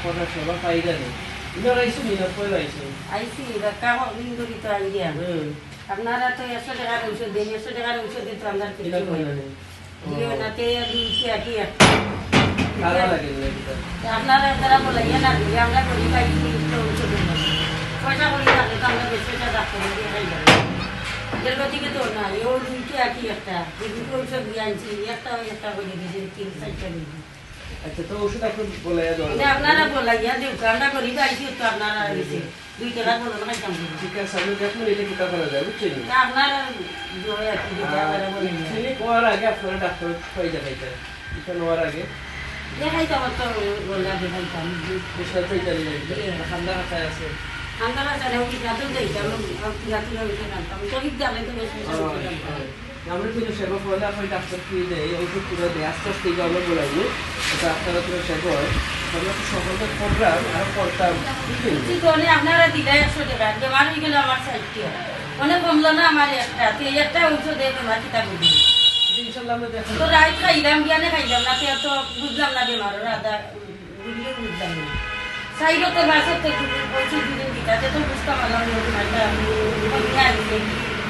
কথা সবার পাইরা নেই ইনার আইসো নিনার পয়লা আইসো আইসি কাম দিন ধরি তো আইডিয়া আপনারা তো 100 টাকার ঔষধ দেন 100 টাকার ঔষধ দিতে আমরা কিছু হয় না দিও না তে দিছি আকি ভালো লাগে না আপনারা তারা বলে না দিলে আমরা করি পাইছি তো ঔষধ দেন পয়সা করি থাকে তো আমরা বেশি টাকা ডাক্তার দিয়ে খাই যাবে এর গতিকে তো না এই দিছি আকি একটা যদি ঔষধ দিয়ে আনছি একটা করে দিয়েছি 3-4টা দিয়েছি আচ্ছা তো ওষুধ আপনি বলে দাও আপনারা বলাইয়া দেব আমরা করি পাইছি তো আপনারা দিছে 2 টাকা বলো না কাম ঠিক আছে আমি দেখুন এটা কিতা করা যায় বুঝছেন আপনারা জয় কি দিতে পারে বলেন ছেলে কোয়ার আগে আপনারা ডাক্তার পাই যাবেন এটা নেওয়ার আগে দেখাই তো আমার তো বললা দেখাইতাম বিশাল চৈতালি ঠান্ডা খাতায় আছে আমরা জানে ওই যাতে দেইতাম যাতে আমি তো বিদ্যালয় তো বেশি আমরা কিন্তু সেবা করলে আপনি ডাক্তার ফ্রি দেয় ওষুধ পুরো দেয় আস্তে আস্তে আমরা বলাইনি এটা আপনারা পুরো সেবা হয় আমরা তো সকলকে প্রোগ্রাম আর করতাম ঠিক হলে আপনারা দিলে 100 টাকা বেমার হয়ে গেলে আমার 60 টাকা অনেক কমলো না আমার একটা ওষুধ দিয়ে বেমার কিতা করবি ইনশাল্লাহ আমরা দেখেন তো রাইট খাইলাম জ্ঞানে খাইলাম না তো বুঝলাম না বেমার রাধা বুঝলে বুঝলাম না সাইডতে বাসতে ওষুধ দিন দিতে তো বুঝতে পারলাম না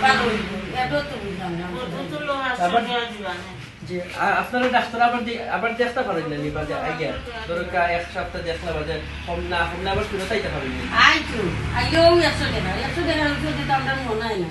ভালো হইব এত তো বুঝলাম না যে আপনারা ডাক্তার আবার দেখতে পারেন না নি বাজে আইয়া ধরো এক সপ্তাহ দেখলা বাজে কম না আবার ফিরত আইতে পারেন আইতো আইলেও 100 টাকা ওষুধ দিতে আমরা মনে হয় না